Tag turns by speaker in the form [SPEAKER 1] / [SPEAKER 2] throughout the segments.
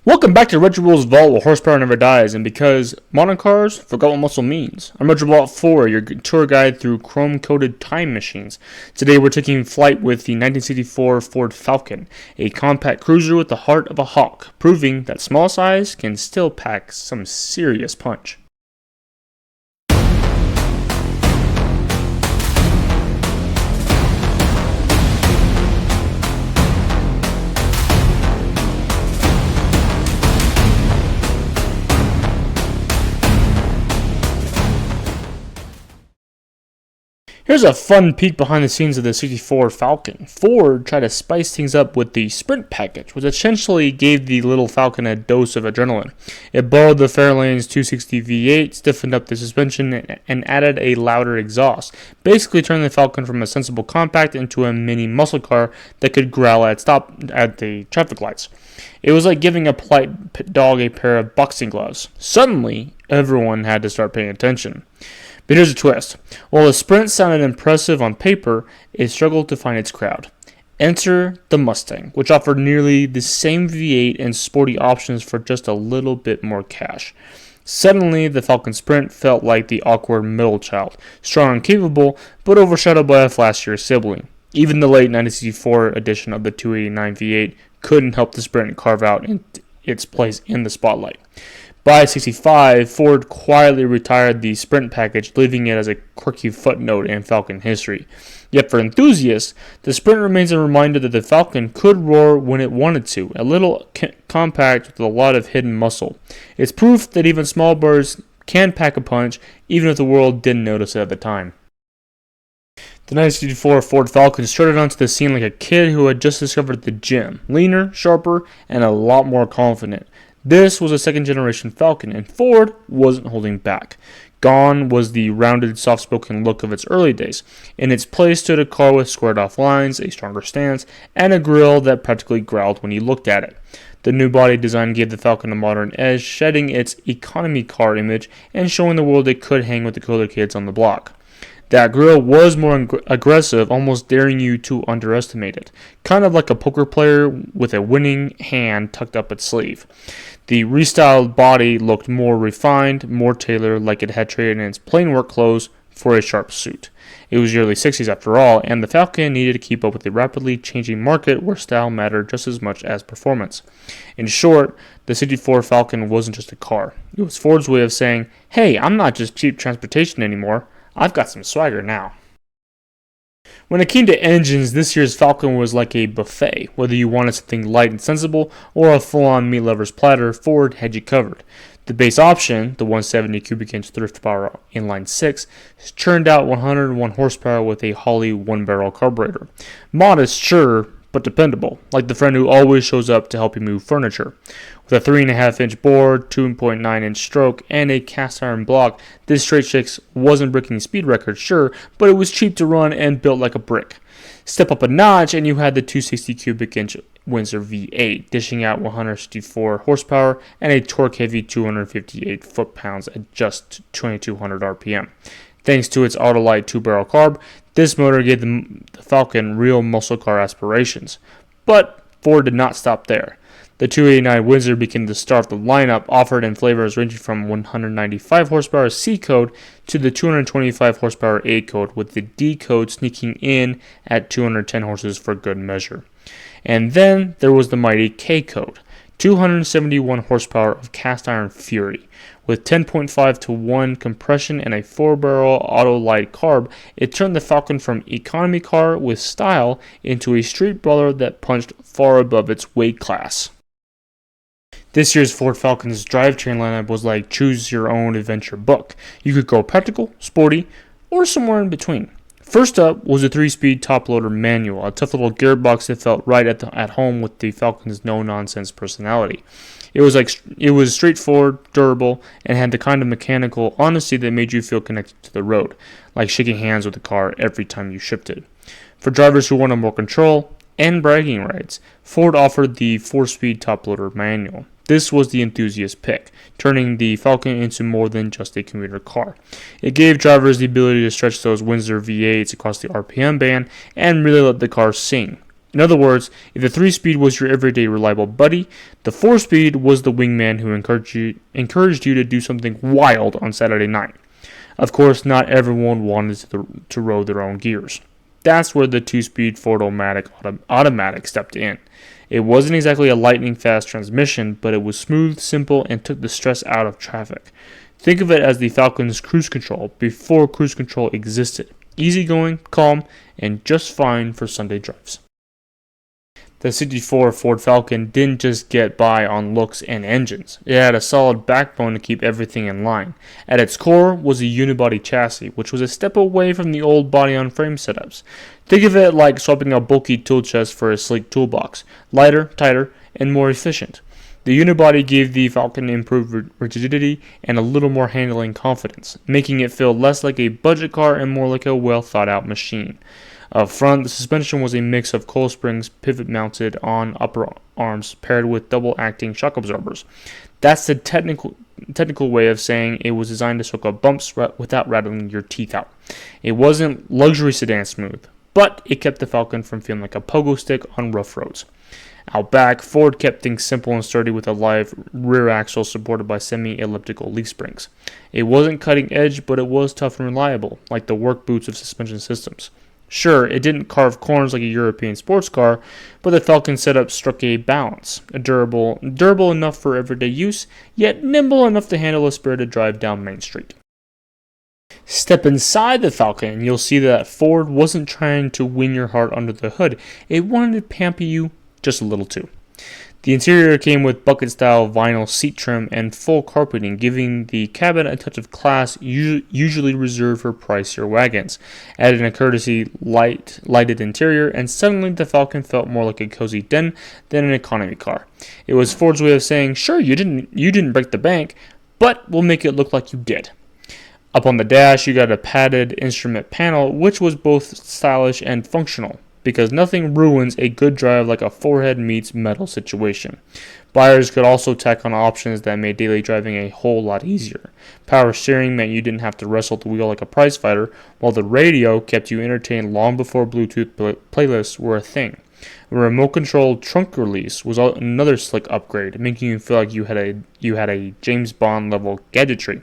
[SPEAKER 1] Welcome back to RetroWheelsVault, where horsepower never dies, and because modern cars forgot what muscle means. I'm RetroWheelsVault 4, your tour guide through chrome-coated time machines. Today we're taking flight with the 1964 Ford Falcon, a compact cruiser with the heart of a hawk, proving that small size can still pack some serious punch. Here's a fun peek behind the scenes of the 64 Falcon. Ford tried to spice things up with the Sprint package, which essentially gave the little Falcon a dose of adrenaline. It borrowed the Fairlane's 260 V8, stiffened up the suspension, and added a louder exhaust, basically turning the Falcon from a sensible compact into a mini muscle car that could growl at the traffic lights. It was like giving a polite dog a pair of boxing gloves. Suddenly, everyone had to start paying attention. But here's a twist. While the Sprint sounded impressive on paper, it struggled to find its crowd. Enter the Mustang, which offered nearly the same V8 and sporty options for just a little bit more cash. Suddenly, the Falcon Sprint felt like the awkward middle child, strong and capable, but overshadowed by a flashier sibling. Even the late 1964 edition of the 289 V8 couldn't help the Sprint carve out its place in the spotlight. By 65, Ford quietly retired the Sprint package, leaving it as a quirky footnote in Falcon history. Yet for enthusiasts, the Sprint remains a reminder that the Falcon could roar when it wanted to, a little compact with a lot of hidden muscle. It's proof that even small birds can pack a punch, even if the world didn't notice it at the time. The 1964 Ford Falcon strutted onto the scene like a kid who had just discovered the gym, leaner, sharper, and a lot more confident. This was a second-generation Falcon, and Ford wasn't holding back. Gone was the rounded, soft-spoken look of its early days. In its place stood a car with squared-off lines, a stronger stance, and a grille that practically growled when you looked at it. The new body design gave the Falcon a modern edge, shedding its economy car image and showing the world it could hang with the cooler kids on the block. That grille was more aggressive, almost daring you to underestimate it, kind of like a poker player with a winning hand tucked up its sleeve. The restyled body looked more refined, more tailored, like it had traded in its plain work clothes for a sharp suit. It was the early 60s after all, and the Falcon needed to keep up with the rapidly changing market where style mattered just as much as performance. In short, the 64 Falcon wasn't just a car. It was Ford's way of saying, hey, I'm not just cheap transportation anymore. I've got some swagger now. When it came to engines, this year's Falcon was like a buffet. Whether you wanted something light and sensible or a full-on meat lover's platter, Ford had you covered. The base option, the 170 cubic inch thrift power inline 6, churned out 101 horsepower with a Holley one-barrel carburetor. Modest, sure, but dependable, like the friend who always shows up to help you move furniture. With a 3.5-inch bore, 2.9-inch stroke, and a cast iron block, this straight six wasn't breaking speed records, sure, but it was cheap to run and built like a brick. Step up a notch and you had the 260 cubic inch Windsor V8, dishing out 164 horsepower and a torque-heavy 258 foot-pounds at just 2200 RPM. Thanks to its Autolite 2-barrel carb, this motor gave the Falcon real muscle car aspirations. But Ford did not stop there. The 289 Windsor became the star of the lineup, offered in flavors ranging from 195 horsepower C code to the 225 horsepower A code, with the D code sneaking in at 210 horses for good measure. And then there was the mighty K code, 271 horsepower of cast iron fury. With 10.5 to 1 compression and a 4-barrel Autolite carb, it turned the Falcon from economy car with style into a street brawler that punched far above its weight class. This year's Ford Falcon's drivetrain lineup was like choose your own adventure book. You could go practical, sporty, or somewhere in between. First up was a 3-speed top-loader manual, a tough little gearbox that felt right at home with the Falcon's no-nonsense personality. It was straightforward, durable, and had the kind of mechanical honesty that made you feel connected to the road, like shaking hands with the car every time you shifted. For drivers who wanted more control and bragging rights, Ford offered the 4-speed top-loader manual. This was the enthusiast pick, turning the Falcon into more than just a commuter car. It gave drivers the ability to stretch those Windsor V8s across the RPM band and really let the car sing. In other words, if the 3-speed was your everyday reliable buddy, the 4-speed was the wingman who encouraged you to do something wild on Saturday night. Of course, not everyone wanted to row their own gears. That's where the 2-speed Ford automatic stepped in. It wasn't exactly a lightning-fast transmission, but it was smooth, simple, and took the stress out of traffic. Think of it as the Falcon's cruise control before cruise control existed. Easygoing, calm, and just fine for Sunday drives. The 64 Ford Falcon didn't just get by on looks and engines. It had a solid backbone to keep everything in line. At its core was a unibody chassis, which was a step away from the old body-on-frame setups. Think of it like swapping a bulky tool chest for a sleek toolbox. Lighter, tighter, and more efficient. The unibody gave the Falcon improved rigidity and a little more handling confidence, making it feel less like a budget car and more like a well-thought-out machine. Up front, the suspension was a mix of coil springs pivot-mounted on upper arms paired with double-acting shock absorbers. That's the technical way of saying it was designed to soak up bumps without rattling your teeth out. It wasn't luxury sedan smooth, but it kept the Falcon from feeling like a pogo stick on rough roads. Out back, Ford kept things simple and sturdy with a live rear axle supported by semi-elliptical leaf springs. It wasn't cutting edge, but it was tough and reliable, like the work boots of suspension systems. Sure, it didn't carve corners like a European sports car, but the Falcon setup struck a balance, durable enough for everyday use, yet nimble enough to handle a spirited drive down Main Street. Step inside the Falcon and you'll see that Ford wasn't trying to win your heart under the hood. It wanted to pamper you just a little too. The interior came with bucket-style vinyl seat trim and full carpeting, giving the cabin a touch of class usually reserved for pricier wagons. Added a courtesy lighted interior, and suddenly the Falcon felt more like a cozy den than an economy car. It was Ford's way of saying, sure, you didn't break the bank, but we'll make it look like you did. Up on the dash, you got a padded instrument panel, which was both stylish and functional, because nothing ruins a good drive like a forehead meets metal situation. Buyers could also tack on options that made daily driving a whole lot easier. Power steering meant you didn't have to wrestle the wheel like a prize fighter, while the radio kept you entertained long before Bluetooth playlists were a thing. A remote-controlled trunk release was another slick upgrade, making you feel like you had a James Bond level gadgetry.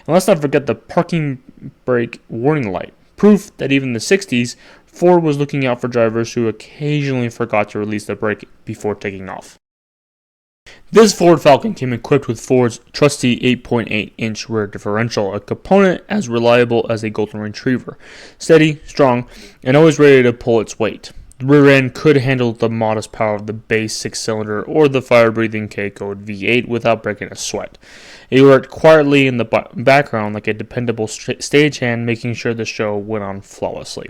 [SPEAKER 1] And let's not forget the parking brake warning light, proof that even in the 60s, Ford was looking out for drivers who occasionally forgot to release the brake before taking off. This Ford Falcon came equipped with Ford's trusty 8.8-inch rear differential, a component as reliable as a golden retriever, steady, strong, and always ready to pull its weight. The rear end could handle the modest power of the base 6-cylinder or the fire-breathing K-code V8 without breaking a sweat. It worked quietly in the background like a dependable stagehand, making sure the show went on flawlessly.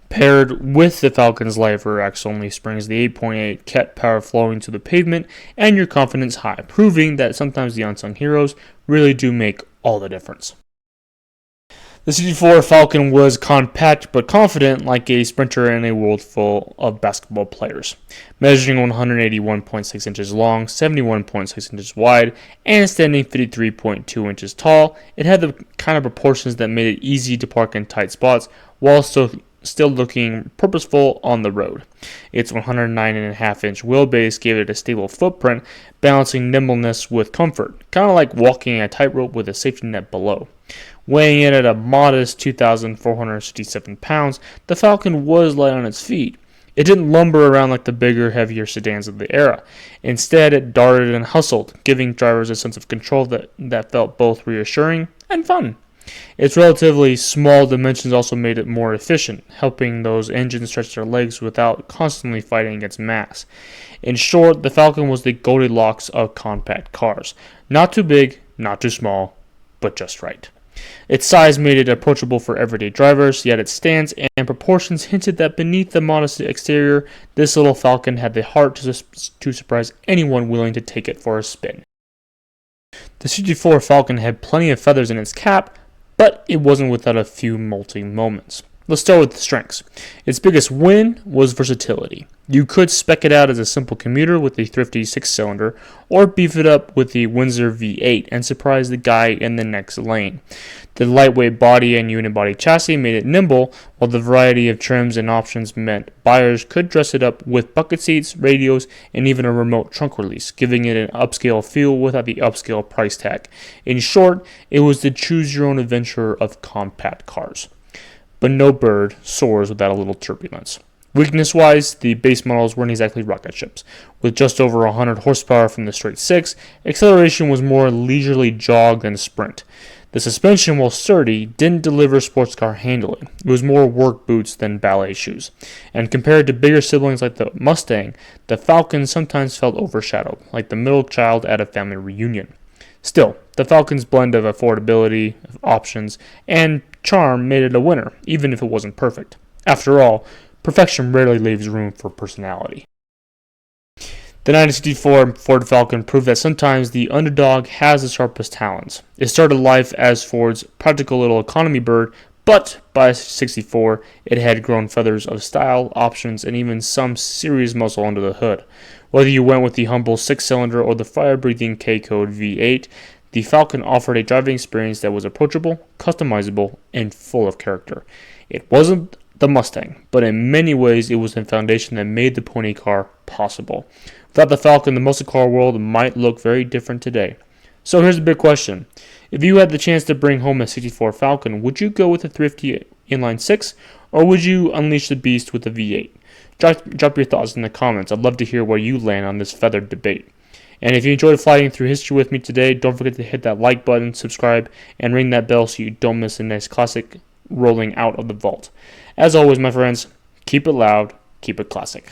[SPEAKER 1] Paired with the Falcon's live rear axle-only springs, the 8.8 kept power flowing to the pavement and your confidence high, proving that sometimes the unsung heroes really do make all the difference. The 64 Falcon was compact but confident, like a sprinter in a world full of basketball players. Measuring 181.6 inches long, 71.6 inches wide, and standing 53.2 inches tall, it had the kind of proportions that made it easy to park in tight spots while still looking purposeful on the road. Its 109.5-inch wheelbase gave it a stable footprint, balancing nimbleness with comfort, kind of like walking a tightrope with a safety net below. Weighing in at a modest 2,467 pounds, the Falcon was light on its feet. It didn't lumber around like the bigger, heavier sedans of the era. Instead, it darted and hustled, giving drivers a sense of control that felt both reassuring and fun. Its relatively small dimensions also made it more efficient, helping those engines stretch their legs without constantly fighting against mass. In short, the Falcon was the Goldilocks of compact cars. Not too big, not too small, but just right. Its size made it approachable for everyday drivers, yet its stance and proportions hinted that beneath the modest exterior, this little Falcon had the heart to surprise anyone willing to take it for a spin. The 64 Falcon had plenty of feathers in its cap, but it wasn't without a few molting moments. Let's start with the strengths. Its biggest win was versatility. You could spec it out as a simple commuter with a thrifty 6-cylinder, or beef it up with the Windsor V8 and surprise the guy in the next lane. The lightweight body and unibody chassis made it nimble, while the variety of trims and options meant buyers could dress it up with bucket seats, radios, and even a remote trunk release, giving it an upscale feel without the upscale price tag. In short, it was the choose-your-own-adventure of compact cars. But no bird soars without a little turbulence. Weakness-wise, the base models weren't exactly rocket ships. With just over 100 horsepower from the straight six, acceleration was more leisurely jog than sprint. The suspension, while sturdy, didn't deliver sports car handling. It was more work boots than ballet shoes. And compared to bigger siblings like the Mustang, the Falcon sometimes felt overshadowed, like the middle child at a family reunion. Still, the Falcon's blend of affordability, options, and charm made it a winner, even if it wasn't perfect. After all, perfection rarely leaves room for personality. The 1964 Ford Falcon proved that sometimes the underdog has the sharpest talons. It started life as Ford's practical little economy bird, but by 64, it had grown feathers of style, options, and even some serious muscle under the hood. Whether you went with the humble 6-cylinder or the fire-breathing K-Code V8, the Falcon offered a driving experience that was approachable, customizable, and full of character. It wasn't the Mustang, but in many ways it was the foundation that made the pony car possible. Without the Falcon, the muscle car world might look very different today. So here's the big question. If you had the chance to bring home a 64 Falcon, would you go with a thrifty inline 6, or would you unleash the beast with a V8? Drop your thoughts in the comments. I'd love to hear where you land on this feathered debate. And if you enjoyed flying through history with me today, don't forget to hit that like button, subscribe, and ring that bell so you don't miss the next classic rolling out of the vault. As always, my friends, keep it loud, keep it classic.